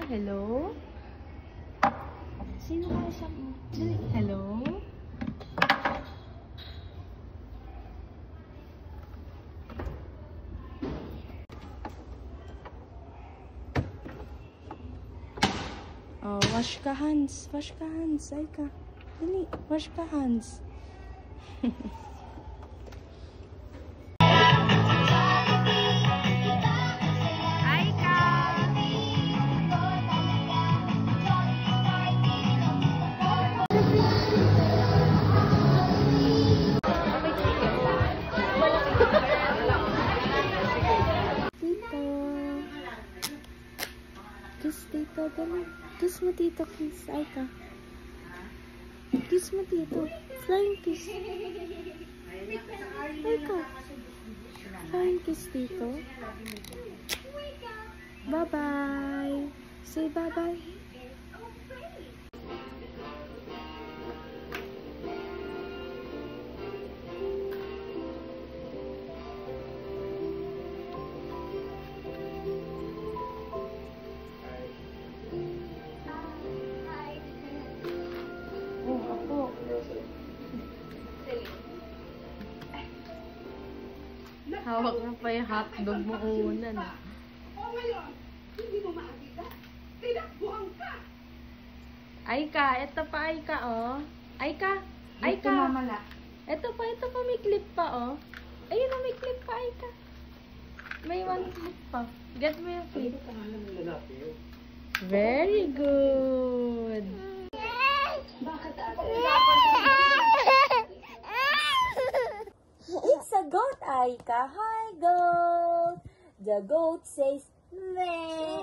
Hello? Sino ka siya mo? Dali. Hello? Oh, wash ka hands. Wash ka hands. Ay ka. Dali. Wash ka hands. Kiss tito, dali. Kiss mo tito, kiss. Ay ka. Kiss mo tito. Flying kiss. Ay ka. Flying kiss tito. Bye-bye. Say bye-bye. Hawak mo pa yung hotdog mo unan. O ngayon, hindi mo makakita. Tinakbuhan ka. Ay ka, ito pa ay ka, oh. Ay ka, ay Ito ka. mamala. Ito pa, may clip pa, oh. Ayun na, may clip pa, ay ka. May one clip pa. Get mo yung clip. Very good. It's a goat, Aika. Hi, goat. The goat says, meh,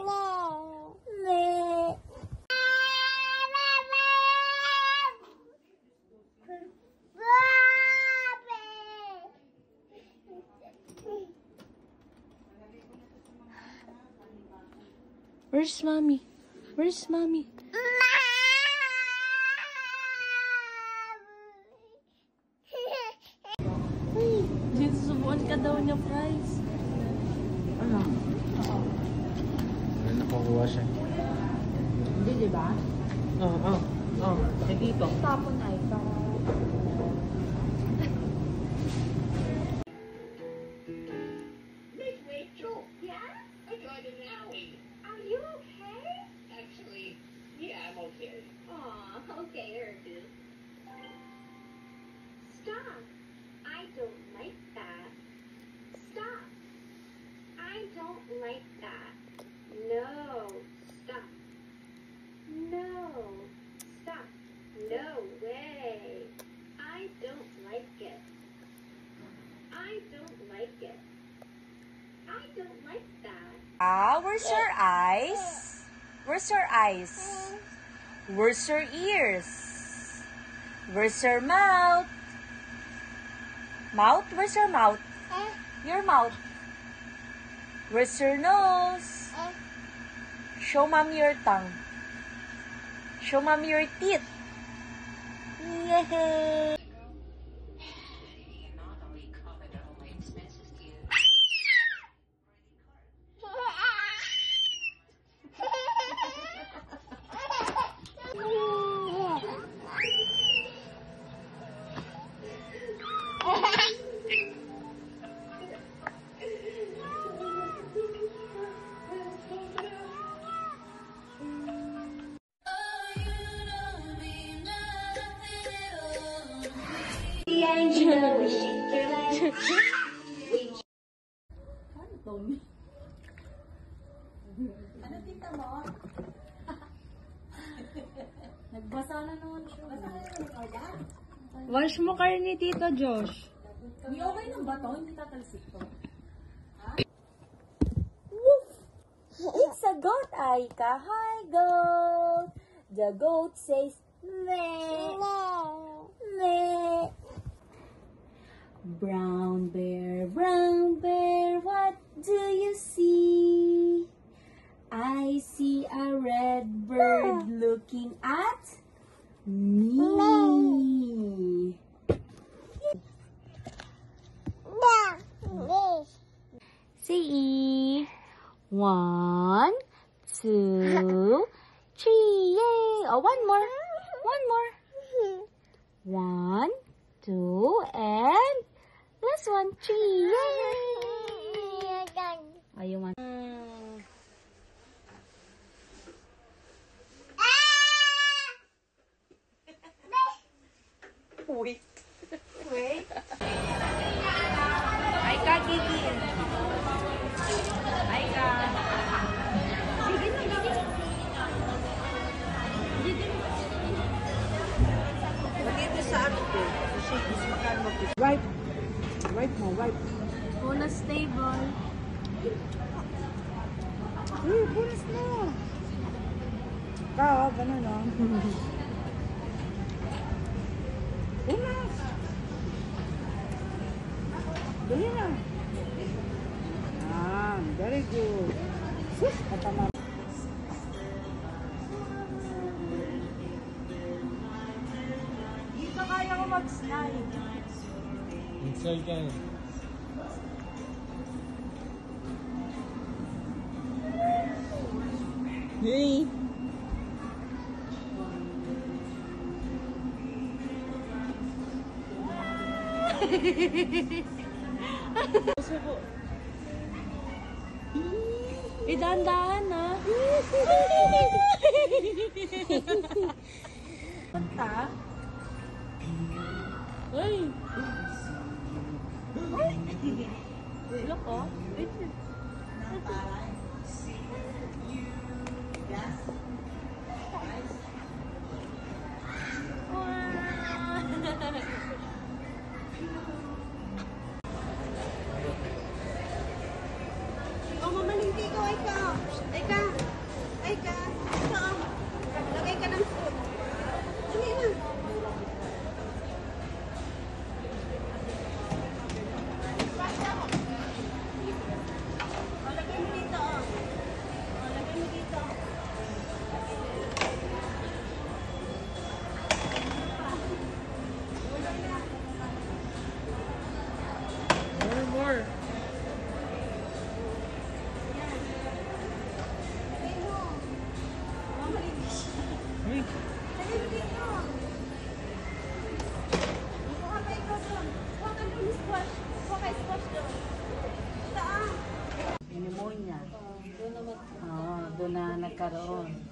meh. Where's mommy? Where's mommy? Susubuan ka daw niya, prize. Ano? Oo. Ano nakukuha siya? Hindi, diba? Oo. Eh dito. Tapon ay ka. Miss Rachel, yeah? I got an owie. Are you okay? Actually, yeah, I'm okay. Aw, okay, Erdu. Stop. I don't like that. Stop. I don't like that. No. Stop. No. Stop. No way. I don't like it. I don't like it. I don't like that. Where's your eyes? Where's your eyes? Where's your ears? Where's your mouth? Mouth? Where's your mouth? Your mouth. Where's your nose? Show mommy your tongue. Show mommy your teeth. Yay! Ano tita mo? Nagbasa na naman siya. Basa na naman kaya? Wash mo kayo ni Tito Josh. May okay lang ba to? Hindi tatalsik to. Woof! It's a goat, Aika. Hi, goat. The goat says, meh, meh. Brown bear, what do you see? I see a red bird looking at me. Say 1, 2, 3. Yay! Oh, one more. One more. 1, 2, and last one. 3. Yay! Ayaw man. Wait. Wait. Ay ka, Gigi. Ay ka. Gigi na, Gigi. Gigi. Dito sa ano ko. Kasi gusto makaan mo. Right. Right mo, right. Bonus table. Uy, bonus mo. Kao, ganun o. Bonus. Dali na. Very good. Sus, katama. Dito kaya ko mag-slide. Inside ka. Hey! Idahan-dahan na. Punta. Ay! Look, oh. Oh, mamalingki ko, ay ka. Ay ka. Ay ka. Ito, lagay ka ng food. Dali na. Lagay mo dito, oh. Lagay mo dito. More. Lagay mo. Mamalingki siya. Hey! Lagay mo dito. Kuha ka ikaw doon. Kuha ka doon, squash. Kuha ka squash doon. Ito, Pneumonia. Doon na nagkaroon.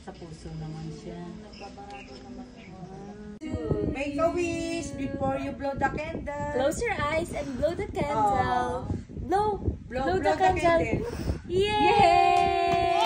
Sa puso naman siya. Make a wish before you blow the candle. Close your eyes and blow the candle. Blow. Blow the blow the candle. candle. Yay!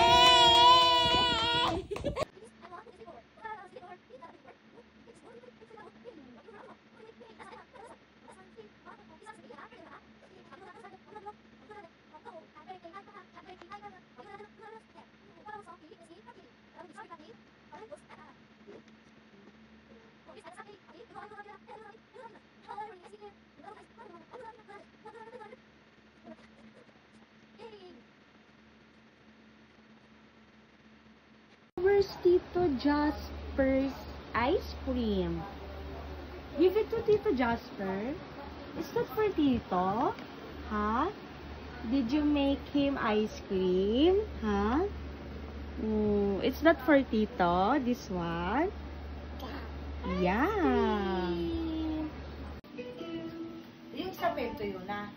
Where's Tito Jasper's ice cream? Give it to Tito Jasper. Is that for Tito? Huh? Did you make him ice cream? Huh? Oh, it's not for Tito, this one? Yeah. Yung sa pento yun na.